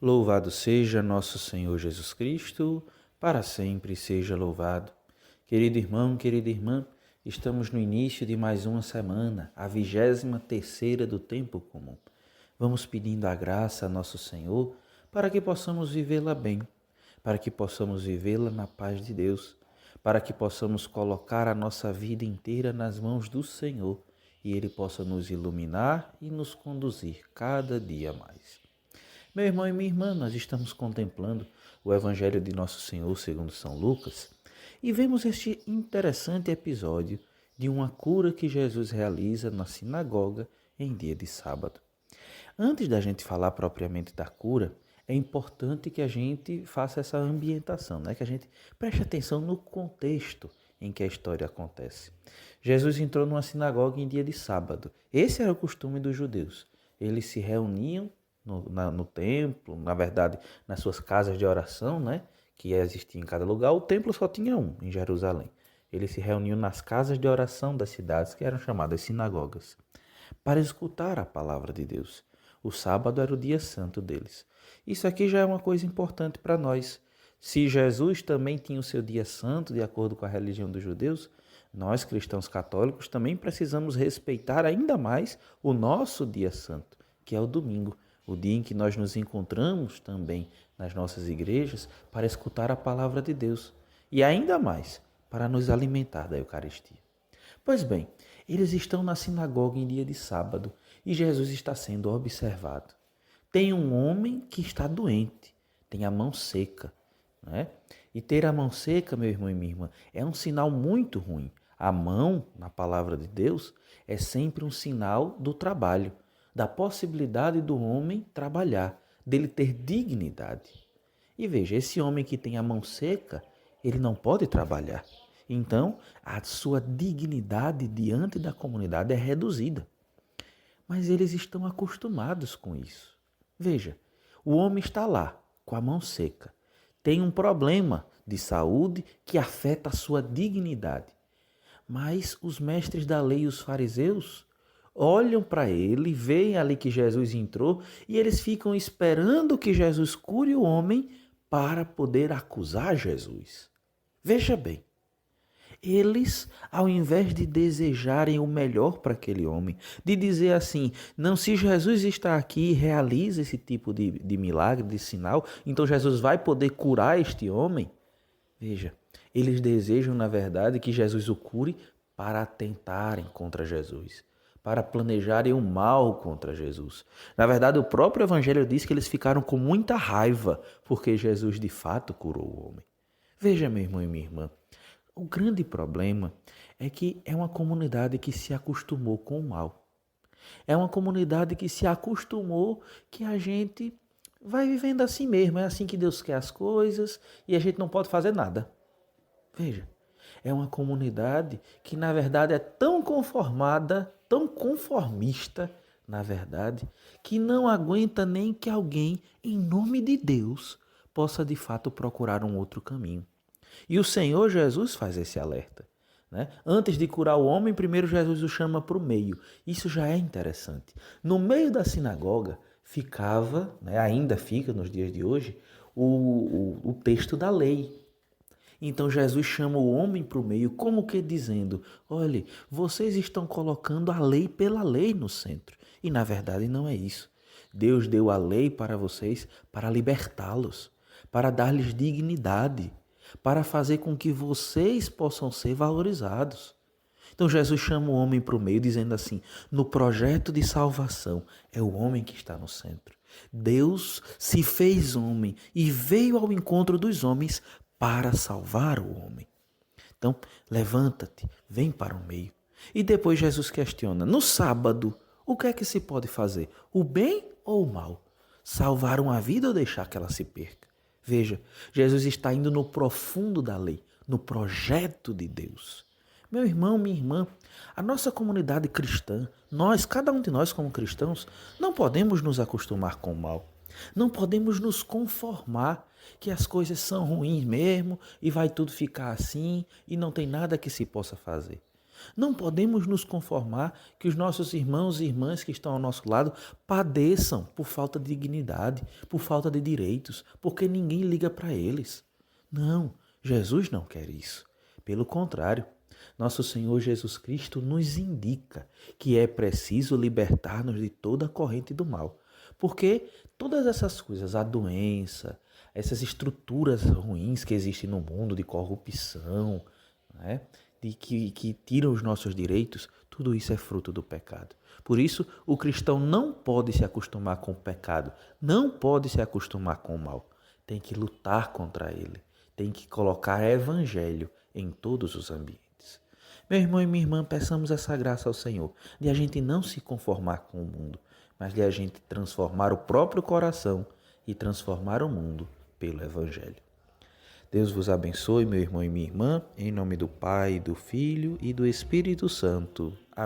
Louvado seja nosso Senhor Jesus Cristo, para sempre seja louvado. Querido irmão, querida irmã, estamos no início de mais uma semana, a 23ª do tempo comum. Vamos pedindo a graça a nosso Senhor para que possamos vivê-la bem, para que possamos vivê-la na paz de Deus, para que possamos colocar a nossa vida inteira nas mãos do Senhor e Ele possa nos iluminar e nos conduzir cada dia mais. Meu irmão e minha irmã, nós estamos contemplando o Evangelho de Nosso Senhor segundo São Lucas e vemos este interessante episódio de uma cura que Jesus realiza na sinagoga em dia de sábado. Antes da gente falar propriamente da cura, é importante que a gente faça essa ambientação, que a gente preste atenção no contexto em que a história acontece. Jesus entrou numa sinagoga em dia de sábado. Esse era o costume dos judeus. Eles se reuniam no templo, na verdade, nas suas casas de oração, que existiam em cada lugar. O templo só tinha um, em Jerusalém. Eles se reuniam nas casas de oração das cidades, que eram chamadas sinagogas, para escutar a palavra de Deus. O sábado era o dia santo deles. Isso aqui já é uma coisa importante para nós. Se Jesus também tinha o seu dia santo, de acordo com a religião dos judeus, nós, cristãos católicos, também precisamos respeitar ainda mais o nosso dia santo, que é o domingo, o dia em que nós nos encontramos também nas nossas igrejas para escutar a palavra de Deus e ainda mais para nos alimentar da Eucaristia. Pois bem, eles estão na sinagoga em dia de sábado e Jesus está sendo observado. Tem um homem que está doente, tem a mão seca, E ter a mão seca, meu irmão e minha irmã, é um sinal muito ruim. A mão, na palavra de Deus, é sempre um sinal do trabalho, da possibilidade do homem trabalhar, dele ter dignidade. E veja, esse homem que tem a mão seca, ele não pode trabalhar. Então, a sua dignidade diante da comunidade é reduzida. Mas eles estão acostumados com isso. Veja, o homem está lá, com a mão seca. Tem um problema de saúde que afeta a sua dignidade. Mas os mestres da lei e os fariseus olham para ele, veem ali que Jesus entrou e eles ficam esperando que Jesus cure o homem para poder acusar Jesus. Veja bem, eles, ao invés de desejarem o melhor para aquele homem, de dizer assim, não, se Jesus está aqui e realiza esse tipo de milagre, de sinal, então Jesus vai poder curar este homem. Veja, eles desejam, na verdade, que Jesus o cure para atentarem contra Jesus, para planejarem o mal contra Jesus. Na verdade, o próprio Evangelho diz que eles ficaram com muita raiva porque Jesus de fato curou o homem. Veja, meu irmão e minha irmã, o grande problema é que é uma comunidade que se acostumou com o mal. É uma comunidade que se acostumou que a gente vai vivendo assim mesmo, é assim que Deus quer as coisas e a gente não pode fazer nada. Veja, é uma comunidade que na verdade é tão conformada, tão conformista, na verdade, que não aguenta nem que alguém, em nome de Deus, possa de fato procurar um outro caminho. E o Senhor Jesus faz esse alerta. Antes de curar o homem, primeiro Jesus o chama para o meio. Isso já é interessante. No meio da sinagoga ficava, ainda fica nos dias de hoje, o texto da lei. Então Jesus chama o homem para o meio, como que dizendo, olhe, vocês estão colocando a lei pela lei no centro. E na verdade não é isso. Deus deu a lei para vocês para libertá-los, para dar-lhes dignidade, para fazer com que vocês possam ser valorizados. Então Jesus chama o homem para o meio dizendo assim, no projeto de salvação é o homem que está no centro. Deus se fez homem e veio ao encontro dos homens para salvar o homem. Então levanta-te, vem para o meio. E depois Jesus questiona, no sábado, o que é que se pode fazer? O bem ou o mal? Salvar uma vida ou deixar que ela se perca? Veja, Jesus está indo no profundo da lei, no projeto de Deus. Meu irmão, minha irmã, a nossa comunidade cristã, nós, cada um de nós como cristãos, não podemos nos acostumar com o mal. Não podemos nos conformar que as coisas são ruins mesmo e vai tudo ficar assim e não tem nada que se possa fazer. Não podemos nos conformar que os nossos irmãos e irmãs que estão ao nosso lado padeçam por falta de dignidade, por falta de direitos, porque ninguém liga para eles. Não, Jesus não quer isso. Pelo contrário, nosso Senhor Jesus Cristo nos indica que é preciso libertar-nos de toda a corrente do mal. Porque todas essas coisas, a doença, essas estruturas ruins que existem no mundo de corrupção, né? De que tiram os nossos direitos, tudo isso é fruto do pecado. Por isso, o cristão não pode se acostumar com o pecado, não pode se acostumar com o mal. Tem que lutar contra ele, tem que colocar evangelho em todos os ambientes. Meu irmão e minha irmã, peçamos essa graça ao Senhor, de a gente não se conformar com o mundo, mas de a gente transformar o próprio coração e transformar o mundo pelo evangelho. Deus vos abençoe, meu irmão e minha irmã, em nome do Pai, do Filho e do Espírito Santo. Amém.